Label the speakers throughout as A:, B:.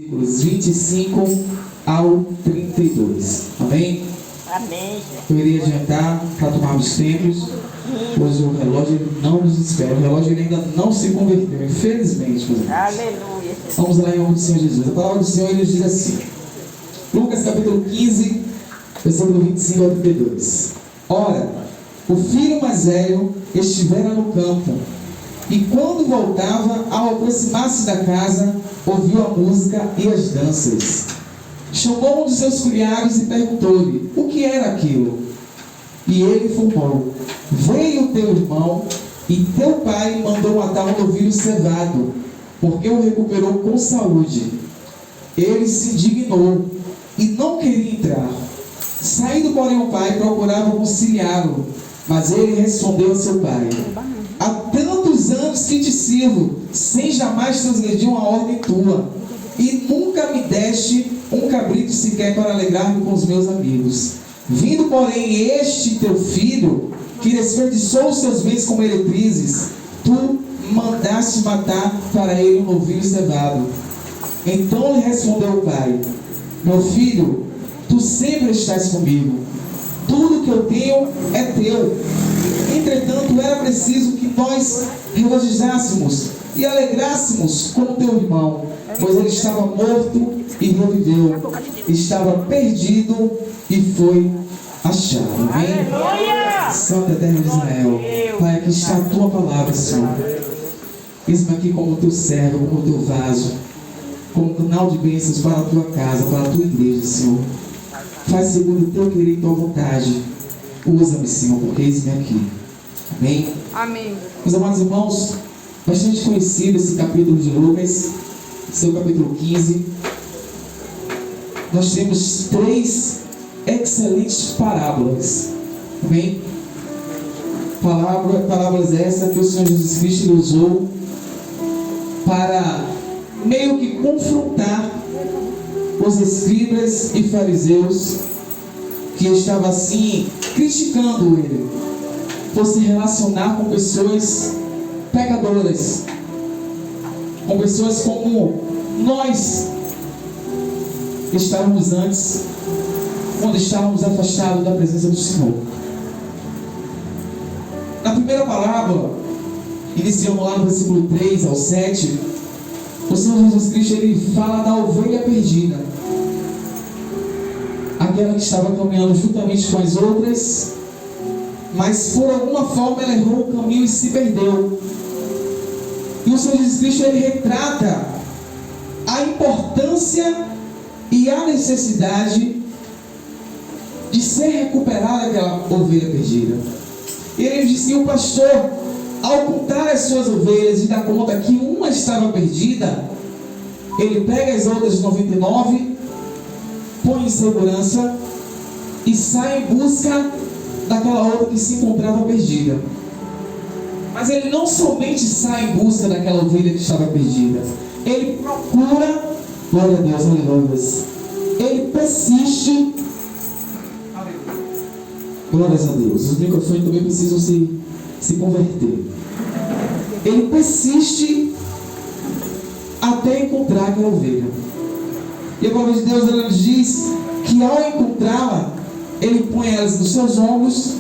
A: versículos 25 ao 32. Amém?
B: Amém.
A: Eu iria adiantar para tomarmos tempos, pois o relógio não nos espera. O relógio ainda não se converteu, infelizmente.
B: Aleluia.
A: Vamos lá em nome do Senhor Jesus. A palavra do Senhor ele diz assim: Lucas capítulo 15, versículo 25 ao 32. Ora, o filho mais velho estivera no campo, e quando voltava, ao aproximar-se da casa, ouviu a música e as danças. Chamou um de seus criados e perguntou-lhe o que era aquilo. E ele informou: veio teu irmão, e teu pai mandou matar um novilho cevado, porque o recuperou com saúde. Ele se indignou e não queria entrar. Saindo, porém, o pai procurava conciliá-lo, mas ele respondeu a seu pai: há tantos anos que te sirvo, sem jamais transgredir uma ordem tua, e nunca me deste um cabrito sequer para alegrar-me com os meus amigos. Vindo, porém, este teu filho, que desperdiçou os seus bens como meretrizes, tu mandaste matar para ele um novilho cevado. Então lhe respondeu o pai: meu filho, tu sempre estás comigo, tudo que eu tenho é teu. Entretanto, era preciso que nós regozijássemos e alegrássemos com o teu irmão, pois ele estava morto e reviveu, estava perdido e foi achado. Amém? Santo Eterno de Israel, Pai, aqui está a tua palavra, Senhor. Eis-me aqui como teu servo, como teu vaso, como canal de bênçãos para a tua casa, para a tua igreja, Senhor. Faz segundo o teu querer e tua vontade. Usa-me, Senhor, porque eis-me aqui. Amém?
B: Amém.
A: Meus amados irmãos, bastante conhecido esse capítulo de Lucas, seu capítulo 15. Nós temos 3 excelentes parábolas. Amém? Parábolas essas que o Senhor Jesus Cristo usou para meio que confrontar os escribas e fariseus que estavam assim criticando ele por se relacionar com pessoas pecadoras, com pessoas como nós estávamos antes, quando estávamos afastados da presença do Senhor. Na primeira parábola, iniciamos lá no versículo 3 ao 7, o Senhor Jesus Cristo ele fala da ovelha perdida, aquela que estava caminhando juntamente com as outras, mas por alguma forma ela errou o caminho e se perdeu. E o Senhor Jesus Cristo ele retrata a importância e a necessidade de ser recuperada aquela ovelha perdida. E ele disse que o pastor, ao contar as suas ovelhas e dar conta que uma estava perdida, ele pega as outras 99, põe em segurança e sai em busca daquela outra que se encontrava perdida. Mas ele não somente sai em busca daquela ovelha que estava perdida, ele procura, glória a Deus, aleluia, ele persiste, glórias a Deus, os microfones também precisam se converter. Ele persiste até encontrar aquela ovelha. E a palavra de Deus ela nos diz que ao encontrá-la, ele põe elas nos seus ombros,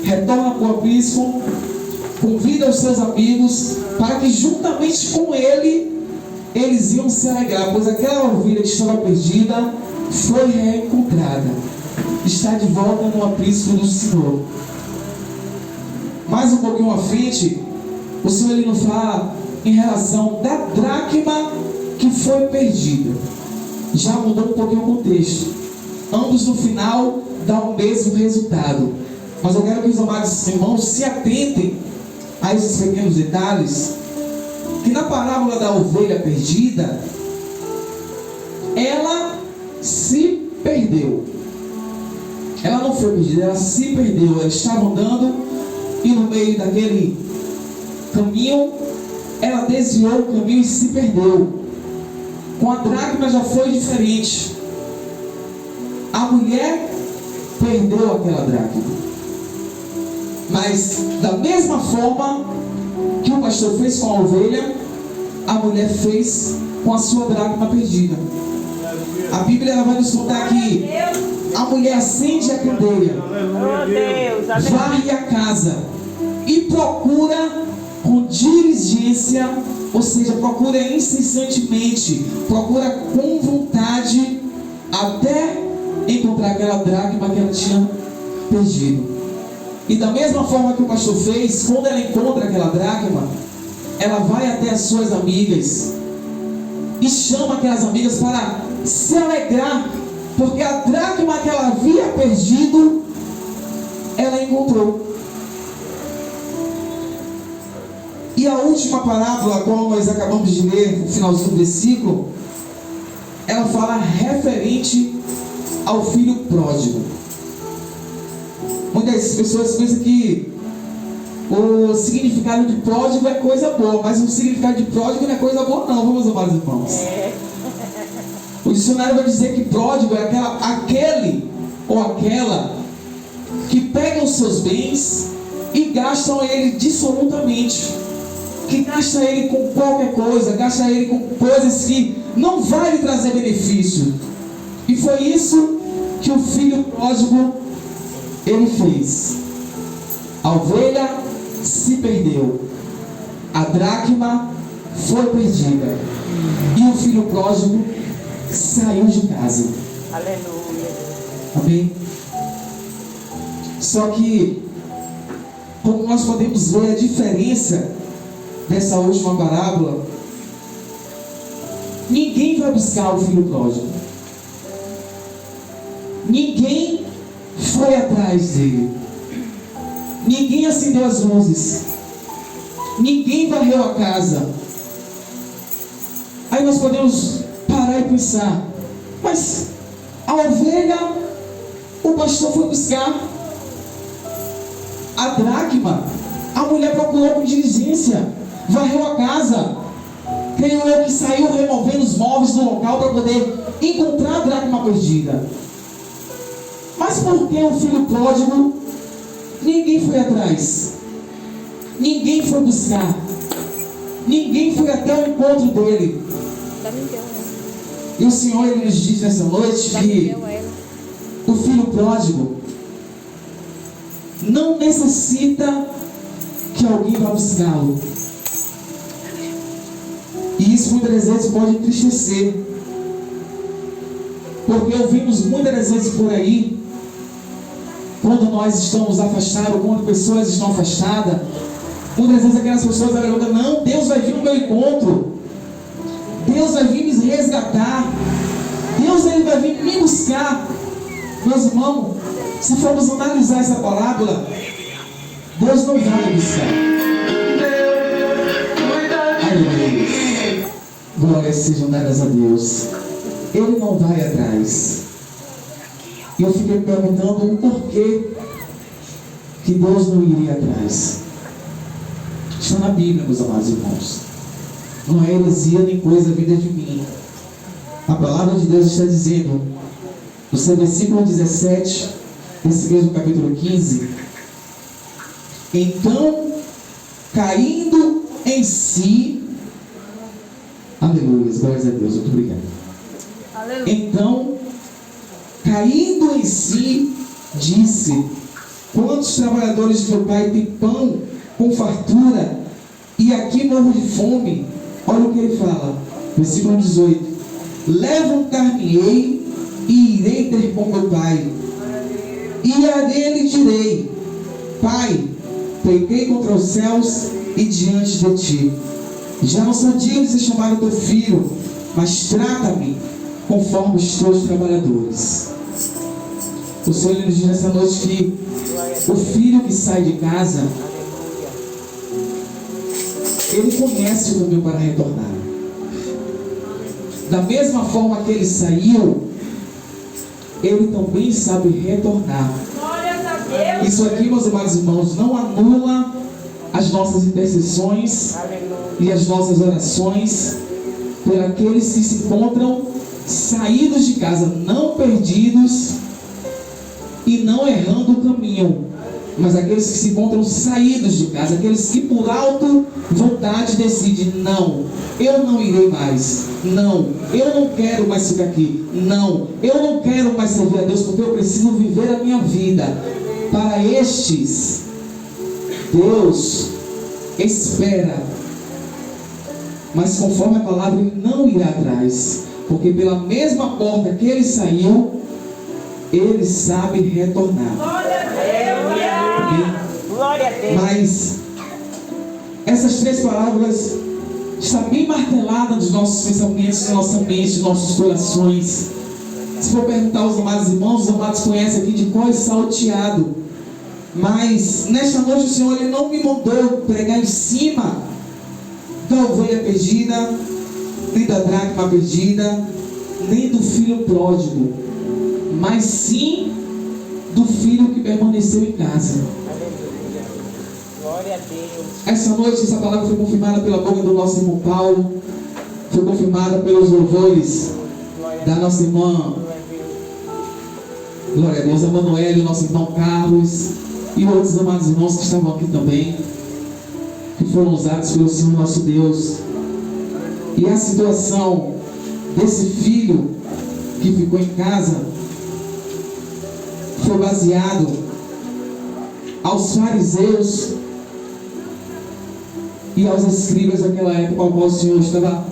A: retorna para o aprisco, convida os seus amigos para que juntamente com ele eles iam se alegrar, pois aquela ovelha que estava perdida foi reencontrada, está de volta no aprisco do Senhor. Mais um pouquinho à frente, o Senhor ele nos fala em relação da dracma que foi perdida. Já mudou um pouquinho o contexto. Ambos no final dão o mesmo resultado. Mas eu quero que os amados irmãos se atentem a esses pequenos detalhes, que na parábola da ovelha perdida, ela se perdeu. Ela não foi perdida, ela se perdeu. Ela estava andando e no meio daquele caminho, ela desviou o caminho e se perdeu. Com a dracma já foi diferente. A mulher perdeu aquela dracma. Mas da mesma forma que o pastor fez com a ovelha, a mulher fez com a sua dracma perdida. A Bíblia ela vai nos contar que a mulher acende a candeia,
B: Oh Deus, aleluia.
A: varre a casa e procura com diligência, ou seja, procura incessantemente, procura com vontade, até encontrar aquela dracma que ela tinha perdido. E da mesma forma que o pastor fez, quando ela encontra aquela dracma, ela vai até as suas amigas e chama aquelas amigas para se alegrar, porque a dracma que ela havia perdido, ela encontrou. E a última parábola, a qual nós acabamos de ler, no finalzinho do versículo, ela fala referente ao filho pródigo. Muitas pessoas pensam que o significado de pródigo é coisa boa, mas o significado de pródigo não é coisa boa não, meus amados irmãos. O dicionário vai dizer que pródigo é aquele ou aquela que pegam os seus bens e gastam ele dissolutamente, que gasta ele com qualquer coisa, gasta ele com coisas que não vai lhe trazer benefício. E foi isso que o filho pródigo ele fez. A ovelha se perdeu, a dracma foi perdida e o filho pródigo saiu de casa.
B: Aleluia.
A: Amém? Só que, como nós podemos ver a diferença dessa última parábola, ninguém vai buscar o filho pródigo, ninguém foi atrás dele, ninguém acendeu as luzes, ninguém varreu a casa. Aí nós podemos parar e pensar, mas a ovelha o pastor foi buscar, a dracma a mulher procurou com diligência, varreu a casa, creio eu que saiu removendo os móveis do local para poder encontrar a dracma perdida. Mas por que o filho pródigo ninguém foi atrás, ninguém foi buscar, ninguém foi até o encontro dele? E o Senhor ele nos diz nessa noite que o filho pródigo não necessita que alguém vá buscá-lo. E isso muitas vezes pode entristecer, porque ouvimos muitas vezes por aí, quando nós estamos afastados, quando pessoas estão afastadas, muitas vezes aquelas pessoas perguntam, não, Deus vai vir no meu encontro, Deus vai vir me resgatar, Deus ele vai vir me buscar. Meus irmãos, se formos analisar essa parábola, Deus não vai buscar. Aleluia. Glórias sejam dadas a Deus. Ele não vai atrás. E eu fiquei me perguntando o porquê que Deus não iria atrás. Está na Bíblia, meus amados irmãos. Não é heresia nem coisa vinda de mim. A palavra de Deus está dizendo, no seu versículo 17, nesse mesmo capítulo 15, então, caindo em si, aleluia, glórias a Deus, muito obrigado. Aleluia. Então, caindo em si, disse, quantos trabalhadores de meu pai têm pão com fartura, e aqui morro de fome? Olha o que ele fala, versículo 18, levantar-me-ei e irei ter com meu pai, e a dele direi, Pai, pequei contra os céus e diante de ti, já não sou digno de ser chamado teu filho, mas trata-me conforme os teus trabalhadores. O Senhor nos diz nessa noite que o filho que sai de casa, ele conhece o caminho para retornar. Da mesma forma que ele saiu, ele também sabe retornar. Isso aqui, meus amados irmãos, não anula as nossas intercessões e as nossas orações por aqueles que se encontram saídos de casa, não perdidos e não errando o caminho, mas aqueles que se encontram saídos de casa, aqueles que por alto vontade decidem: não, eu não irei mais, não, eu não quero mais ficar aqui, não, eu não quero mais servir a Deus, porque eu preciso viver a minha vida. Para estes, Deus espera, mas conforme a palavra, Ele não irá atrás, porque pela mesma porta que Ele saiu, Ele sabe retornar.
B: Glória a Deus. Glória a Deus.
A: Mas essas três palavras estão bem marteladas nos nossos pensamentos, na nossa mente, nos nossos corações. Se for perguntar aos amados irmãos, os amados conhecem aqui de cor e salteado. Mas nesta noite o Senhor, Ele não me mandou pregar em cima da ovelha perdida, nem da dracma perdida, nem do filho pródigo, mas sim do filho que permaneceu em casa.
B: Glória a Deus.
A: Essa noite essa palavra foi confirmada pela boca do nosso irmão Paulo, foi confirmada pelos louvores da nossa irmã, glória a Deus, a Manoel, o nosso irmão Carlos e outros amados irmãos que estavam aqui também, que foram usados pelo Senhor nosso Deus. E a situação desse filho que ficou em casa foi baseado aos fariseus e aos escribas daquela época ao qual o Senhor estava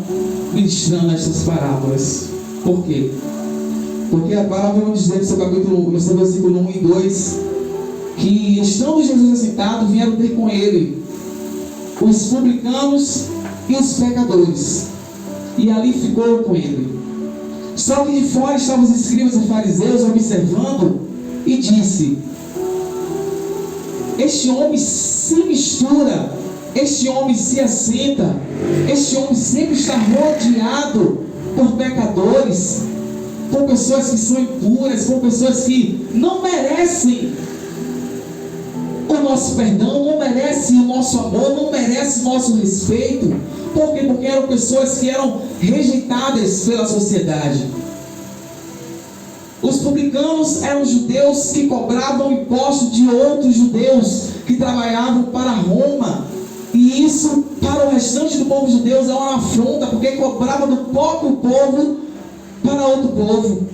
A: ministrando estas parábolas. Por quê? Porque a palavra vai dizer no seu capítulo, no seu versículo 1 e 2, que estando Jesus assentado, vieram ter com ele os publicanos e os pecadores, e ali ficou com ele. Só que de fora estavam os escribas e fariseus observando, e disse: este homem se mistura, este homem se assenta, este homem sempre está rodeado por pecadores, por pessoas que são impuras, por pessoas que não merecem o nosso perdão, não merecem o nosso amor, não merecem o nosso respeito. Por quê? Porque eram pessoas que eram rejeitadas pela sociedade. Os publicanos eram judeus que cobravam impostos de outros judeus que trabalhavam para Roma. E isso, para o restante do povo judeu, é uma afronta, porque cobrava do próprio povo para outro povo.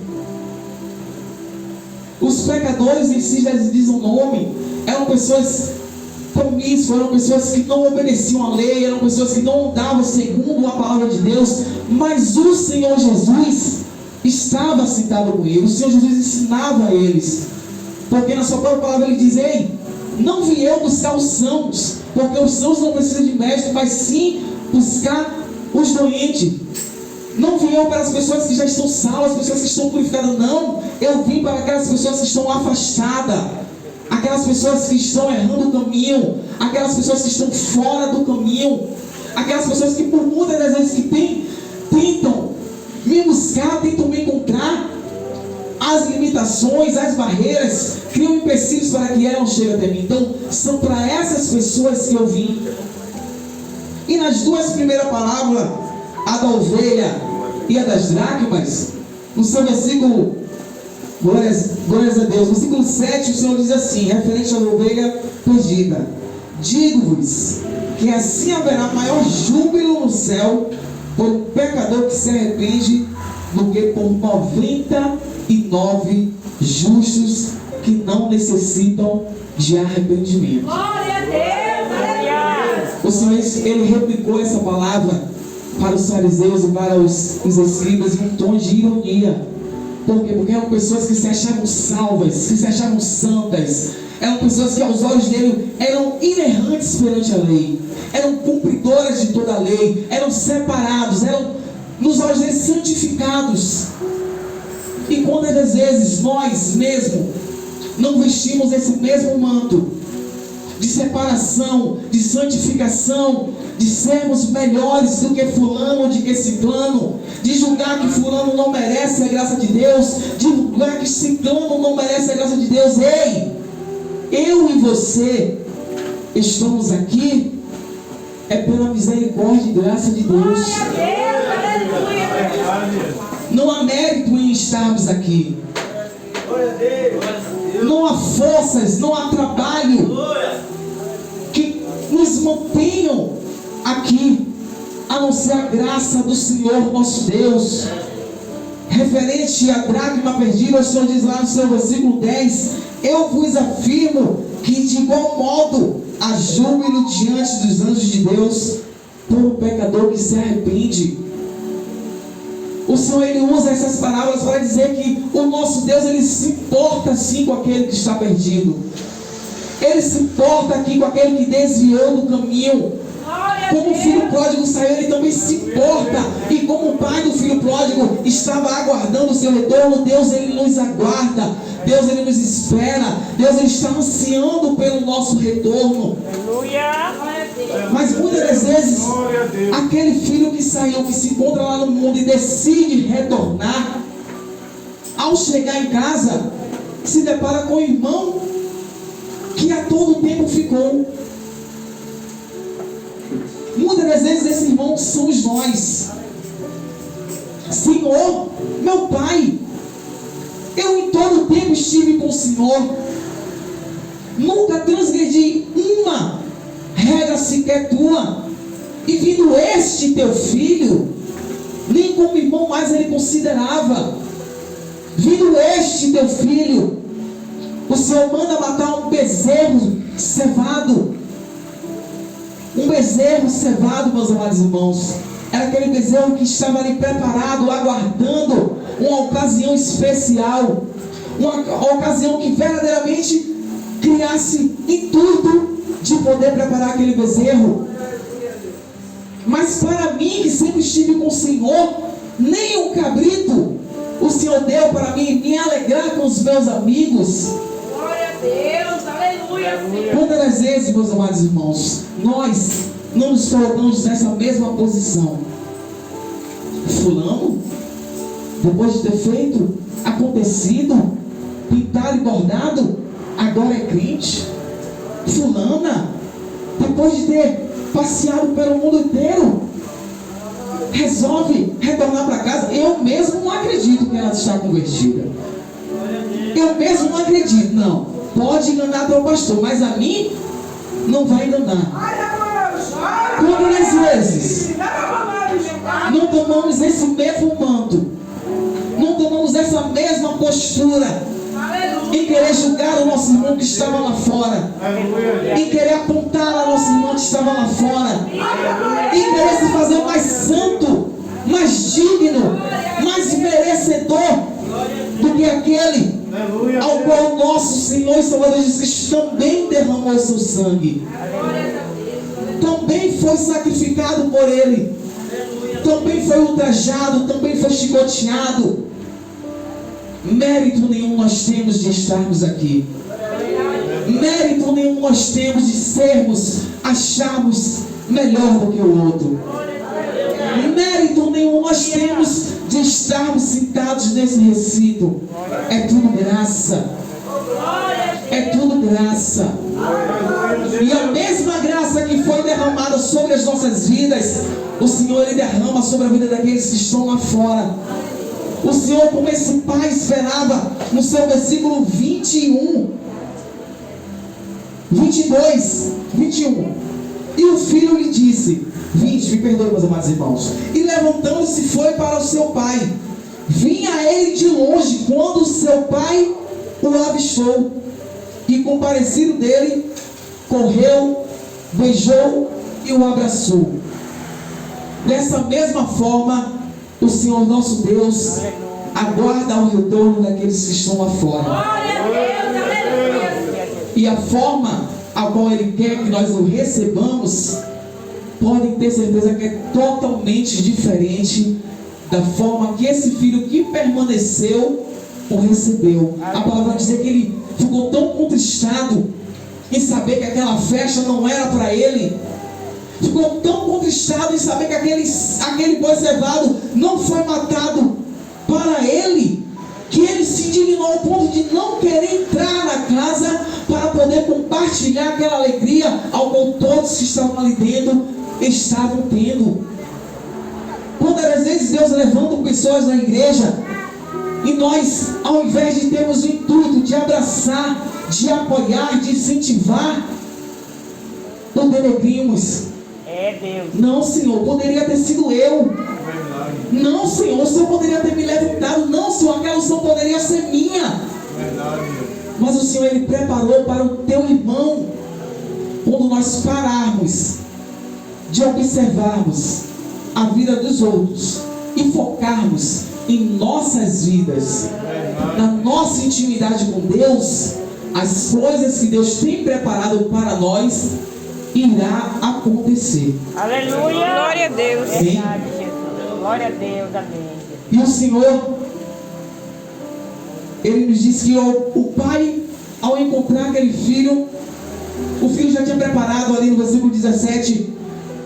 A: Os pecadores, em si já diz o nome, eram pessoas promíscuas, eram pessoas que não obedeciam à lei, eram pessoas que não andavam segundo a palavra de Deus, mas o Senhor Jesus estava sentado com eles. O Senhor Jesus ensinava a eles, porque na sua própria palavra Ele diz: ei, não vim eu buscar os sãos, porque os sãos não precisam de mestre, mas sim buscar os doentes. Não vim eu para as pessoas que já estão salvas, as pessoas que estão purificadas, não. Eu vim para aquelas pessoas que estão afastadas, aquelas pessoas que estão errando o caminho, aquelas pessoas que estão fora do caminho, aquelas pessoas que por muitas das vezes que tentam me buscar, tentam me encontrar, as limitações, as barreiras, criam empecilhos para que ela não chegue até mim. Então, são para essas pessoas que eu vim. E nas duas primeiras palavras, a da ovelha e a das dracmas, no seu versículo, glórias a Deus, no versículo 7, o Senhor diz assim, referente à ovelha perdida: digo-vos que assim haverá maior júbilo no céu por um pecador que se arrepende do que por 99 justos que não necessitam de arrependimento.
B: Glória a Deus, aleluia.
A: O Senhor, Ele replicou essa palavra para os fariseus e para os escribas em um tom de ironia. Por quê? Porque eram pessoas que se achavam salvas, que se achavam santas. Eram pessoas que aos olhos dele eram inerrantes perante a lei, eram cumpridoras de toda a lei, eram separados, eram nos olhos deles santificados. E quantas vezes nós mesmo não vestimos esse mesmo manto de separação, de santificação, de sermos melhores do que fulano ou de que ciclano, de julgar que fulano não merece a graça de Deus, de julgar que ciclano não merece a graça de Deus. Ei, eu e você estamos aqui é pela misericórdia e graça de Deus. Não há mérito em estarmos aqui. Não há forças, não há trabalho que nos mantenham aqui, a não ser a graça do Senhor nosso Deus. Referente à dracma perdida, o Senhor diz lá no seu versículo 10: eu vos afirmo que de igual modo há júbilo diante dos anjos de Deus por um pecador que se arrepende. O Senhor, Ele usa essas parábolas para dizer que o nosso Deus, Ele se importa sim com aquele que está perdido. Ele se importa aqui com aquele que desviou do caminho. Como o filho pródigo saiu, Ele também se importa. E como o pai do filho pródigo estava aguardando o seu retorno, Deus, Ele nos aguarda. Deus, Ele nos espera. Deus, Ele está ansiando pelo nosso retorno. Mas muitas das vezes, aquele filho que saiu, que se encontra lá no mundo e decide retornar, ao chegar em casa, se depara com o irmão que a todo tempo ficou. Muitas das vezes esse irmão somos nós. Senhor, meu Pai, eu em todo tempo estive com o Senhor, nunca transgredi uma regra sequer tua, e vindo este teu filho, nem como irmão mais ele considerava. Vindo este teu filho, o Senhor manda matar um bezerro cevado. Um bezerro cevado, meus amados irmãos, era aquele bezerro que estava ali preparado, aguardando uma ocasião especial, uma ocasião que verdadeiramente criasse intuito de poder preparar aquele bezerro. Mas para mim, que sempre estive com o Senhor, nem um cabrito o Senhor deu para mim me alegrar com os meus amigos.
B: Glória a Deus, aleluia, Senhor.
A: Quantas vezes, meus amados irmãos, nós não nos colocamos nessa mesma posição? Fulano, depois de ter feito, acontecido, pintado e bordado, agora é crente. Fulana, depois de ter passeado pelo mundo inteiro, resolve retornar para casa. Eu mesmo não acredito que ela está convertida. Eu mesmo não acredito. Não, pode enganar teu pastor, mas a mim não vai enganar. Quantas vezes não tomamos esse mesmo manto, não tomamos essa mesma postura em querer julgar o nosso irmão que estava lá fora, em querer apontar a nosso irmão que estava lá fora, em querer se fazer mais santo, mais digno, mais merecedor do que aquele ao qual o nosso Senhor e Salvador Jesus também derramou o seu sangue, também foi sacrificado por Ele, também foi ultrajado, também foi chicoteado. Mérito nenhum nós temos de estarmos aqui. Mérito nenhum nós temos de sermos, acharmos melhor do que o outro. Mérito nenhum nós temos de estarmos sentados nesse recinto. É tudo graça. É tudo graça. E a mesma graça que foi derramada sobre as nossas vidas, o Senhor, Ele derrama sobre a vida daqueles que estão lá fora. O Senhor, como esse pai esperava, no seu versículo 21, 22, 21. E o filho lhe disse, 20, me perdoe, meus amados irmãos. E levantando-se foi para o seu pai. Vinha ele de longe, quando o seu pai o avistou. E comparecido dele, correu, beijou e o abraçou. Dessa mesma forma, o Senhor nosso Deus aguarda o retorno daqueles que estão lá fora. E a forma a qual Ele quer que nós o recebamos, podem ter certeza que é totalmente diferente da forma que esse filho que permaneceu o recebeu. A palavra vai dizer que ele ficou tão contristado em saber que aquela festa não era para ele. Ficou tão contristado em saber que aquele boi cevado não foi matado para ele, que ele se indignou ao ponto de não querer entrar na casa para poder compartilhar aquela alegria ao qual todos que estavam ali dentro estavam tendo. Quantas vezes Deus levanta pessoas na igreja E nós, ao invés de termos o intuito de abraçar, de apoiar, de incentivar, não denegrimos.
B: É Deus.
A: Não, Senhor, poderia ter sido eu. Não, Senhor, o Senhor poderia ter me levantado. Não, Senhor, aquela unção poderia ser minha. Mas o Senhor, Ele preparou para o teu irmão. Quando nós pararmos de observarmos a vida dos outros e focarmos em nossas vidas, na nossa intimidade com Deus, as coisas que Deus tem preparado para nós irá acontecer.
B: Aleluia. Glória a Deus.
A: Sim.
B: Verdade, Jesus. Glória a Deus. Amém.
A: E o Senhor, Ele nos disse que o pai, ao encontrar aquele filho, o filho já tinha preparado ali no versículo 17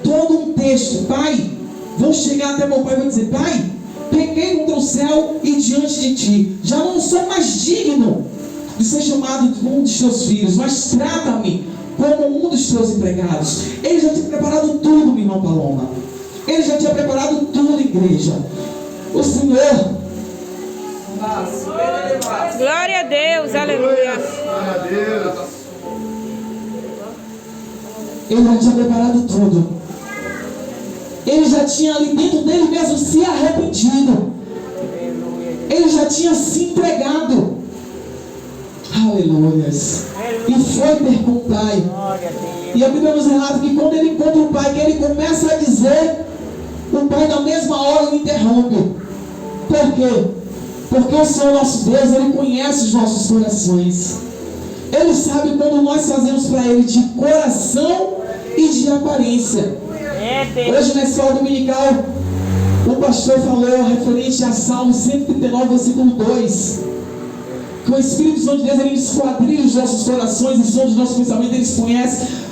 A: todo um texto. Pai, vou chegar até meu pai e vou dizer: Pai, pequei contra o céu e diante de ti, já não sou mais digno de ser chamado de um dos teus filhos, mas trata-me como um dos teus empregados. Ele já tinha preparado tudo, meu irmão Paloma. Ele já tinha preparado tudo, igreja. O Senhor,
B: Glória a Deus. Aleluia.
A: Ele já tinha preparado tudo. Ele já tinha ali dentro dele mesmo se arrependido. Ele já tinha se entregado. Aleluias. E foi ter com o pai. E a Bíblia nos relata que quando ele encontra o pai, que ele começa a dizer, o pai na mesma hora o interrompe. Por quê? Porque o Senhor nosso Deus, Ele conhece os nossos corações. Ele sabe quando nós fazemos para Ele de coração e de aparência. Hoje na escola dominical, o pastor falou referente a Salmo 139, versículo 2. Que o Espírito Santo de Deus, Ele esquadrilha os nossos corações e som dos nossos pensamentos.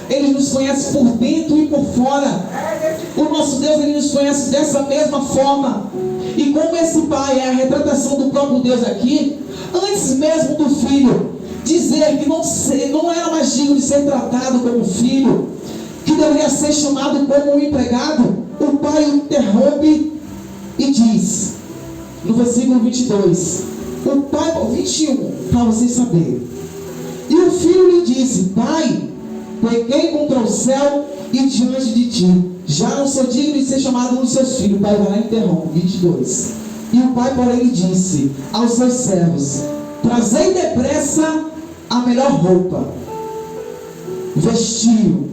A: Ele nos conhece por dentro e por fora. O nosso Deus, Ele nos conhece dessa mesma forma. E como esse pai é a retratação do próprio Deus aqui, antes mesmo do filho dizer que não era mais digno de ser tratado como filho, que deveria ser chamado como um empregado, o pai o interrompe e diz, no versículo 22, o pai, 21, para vocês saberem. E o filho lhe disse: Pai, pequei contra o céu e diante de ti, já não sou digno de ser chamado um dos seus filhos. O pai vai lá e interrompe, 22. E o pai, porém, lhe disse aos seus servos: Trazei depressa a melhor roupa, vestiu,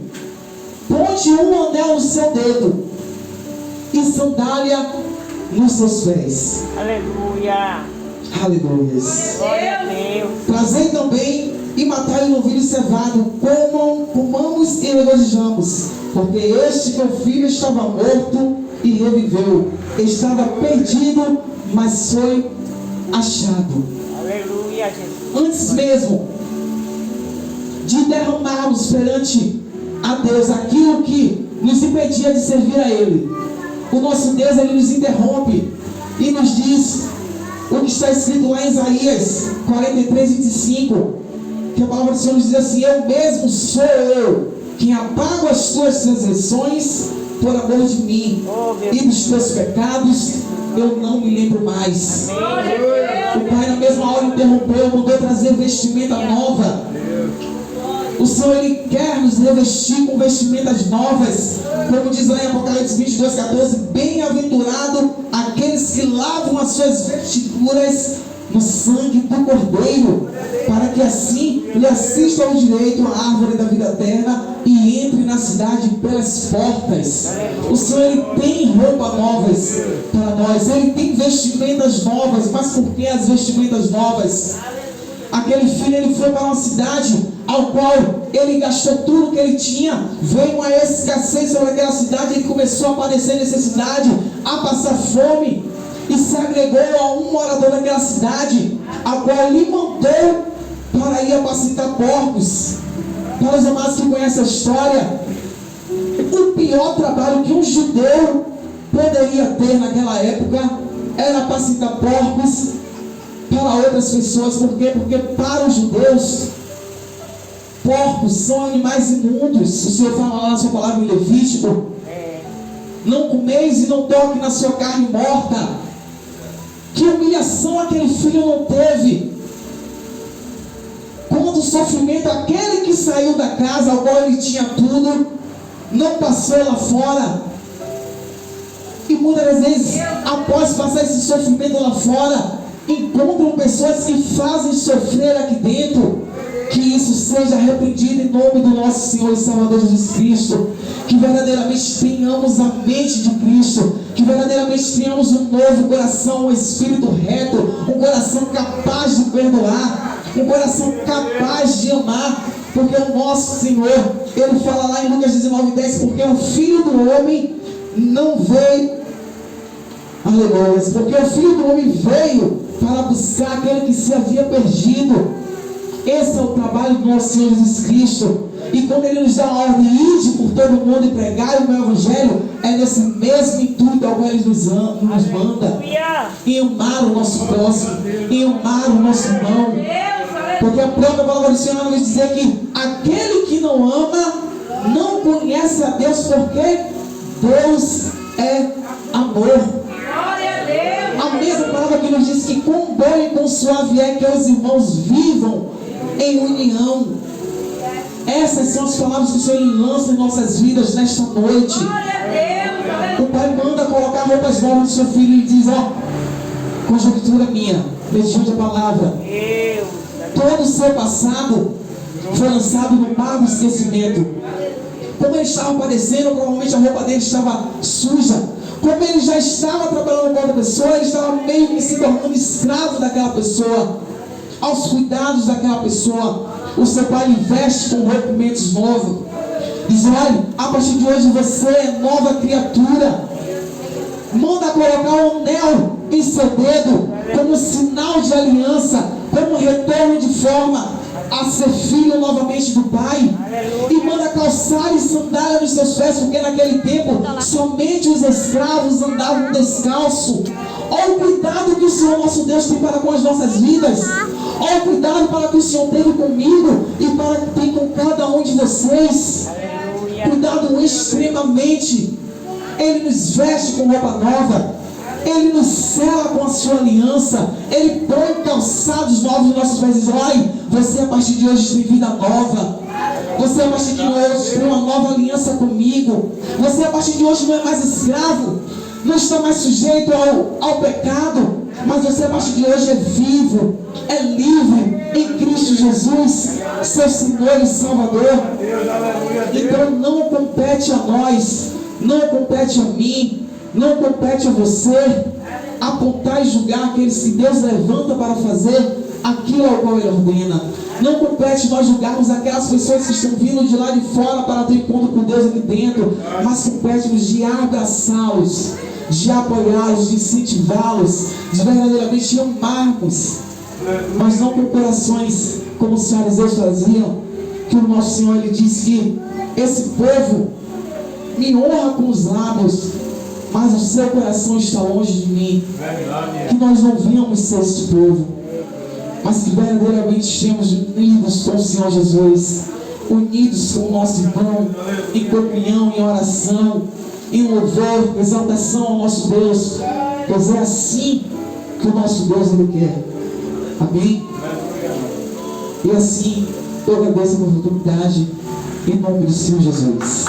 A: ponte um anel no seu dedo e sandália nos seus pés.
B: Aleluia.
A: Aleluia.
B: Glória a Deus.
A: Trazei também e matai o novilho cevado, comamos e regozijamos, porque este teu filho estava morto e reviveu, estava perdido, mas foi achado.
B: Aleluia, Jesus.
A: Antes mesmo de derramarmos perante a Deus aquilo que nos impedia de servir a Ele, o nosso Deus, Ele nos interrompe e nos diz o que está escrito lá em Isaías 43, 25, que a palavra do Senhor nos diz assim: Eu mesmo sou eu quem apago as tuas transgressões por amor de mim, e dos teus pecados eu não me lembro mais. O Pai na mesma hora interrompeu, mandou trazer vestimenta nova. O Senhor, Ele quer nos revestir com vestimentas novas, como diz lá em Apocalipse 22, 14: Bem-aventurado aqueles que lavam as suas vestiduras no sangue do Cordeiro, para que assim lhe assista ao direito à árvore da vida eterna e entre na cidade pelas portas. O Senhor, Ele tem roupas novas para nós, Ele tem vestimentas novas. Mas por que as vestimentas novas? Aquele filho, ele foi para uma cidade ao qual ele gastou tudo que ele tinha, veio uma escassez sobre aquela cidade, ele começou a padecer necessidade, a passar fome, e se agregou a um morador daquela cidade, ao qual lhe mandou para ir apacentar porcos. Para os amados que conhecem a história, o pior trabalho que um judeu poderia ter naquela época era apacentar porcos para outras pessoas. Por quê? Porque para os judeus, porcos são animais imundos. O Senhor fala lá na sua palavra em Levítico: Não comeis e não toque na sua carne morta. Que humilhação aquele filho não teve. Quanto sofrimento aquele que saiu da casa, ao qual ele tinha tudo, não passou lá fora. E muitas das vezes, após passar esse sofrimento lá fora, encontram pessoas que fazem sofrer aqui dentro. Que isso seja repreendido em nome do nosso Senhor e Salvador Jesus Cristo. Que verdadeiramente tenhamos a mente de Cristo. Que verdadeiramente tenhamos um novo coração, um espírito reto, um coração capaz de perdoar, um coração capaz de amar. Porque o nosso Senhor, Ele fala lá em Lucas 19:10, porque o Filho do Homem não veio, aleluia, porque o Filho do Homem veio para buscar aquele que se havia perdido. Esse é o trabalho do nosso Senhor Jesus Cristo. E quando Ele nos dá a ordem de ir por todo mundo e pregar o meu Evangelho, é nesse mesmo intuito ao qual Ele nos manda. Em amar o nosso próximo, em amar o nosso irmão. Porque a própria palavra do Senhor nos dizer que aquele que não ama não conhece a Deus, porque Deus é amor. A mesma palavra que nos diz que quão bom e quão suave é que os irmãos vivam em união. Essas são as palavras que o Senhor lança em nossas vidas nesta noite. O Pai manda colocar roupas novas do seu filho e diz: ó, conjectura minha, mediante a palavra, todo o seu passado foi lançado no mar do esquecimento. Como ele estava padecendo, provavelmente a roupa dele estava suja. Como ele já estava trabalhando com outra pessoa, ele estava meio que se tornando escravo daquela pessoa, aos cuidados daquela pessoa. O seu pai lhe veste com rompimentos novos. Diz: olha, a partir de hoje você é nova criatura. Manda colocar um anel em seu dedo, como sinal de aliança, como retorno de forma a ser filho novamente do Pai. E manda calçar e sandália nos seus pés, porque naquele tempo somente os escravos andavam descalços. Olha o cuidado que o Senhor nosso Deus tem para com as nossas vidas. Olha o cuidado para que o Senhor teve comigo e para que tem com cada um de vocês. Cuidado extremamente. Ele nos veste com roupa nova. Ele nos sela com a sua aliança. Ele põe calçados novos nos nossos pés e diz: olha, você a partir de hoje tem vida nova. Você a partir de hoje tem uma nova aliança comigo. Você a partir de hoje não é mais escravo, não está mais sujeito ao pecado, mas você a partir de hoje é vivo, é livre em Cristo Jesus, seu Senhor e Salvador. Então não compete a nós, não compete a mim, não compete a você apontar e julgar aqueles que Deus levanta para fazer aquilo ao qual Ele ordena. Não compete nós julgarmos aquelas pessoas que estão vindo de lá de fora para ter encontro com Deus aqui dentro, mas compete-nos de abraçá-los, de apoiá-los, de incentivá-los, de verdadeiramente amarmos, mas não com corações como os fariseus faziam. Que o nosso Senhor, Ele diz que esse povo me honra com os lábios, mas o seu coração está longe de mim. Que nós não venhamos ser este povo, mas que verdadeiramente estejamos unidos com o Senhor Jesus, unidos com o nosso irmão, em comunhão, em oração, em louvor, exaltação ao nosso Deus, pois é assim que o nosso Deus Ele quer. Amém? E assim eu agradeço a oportunidade em nome do Senhor Jesus.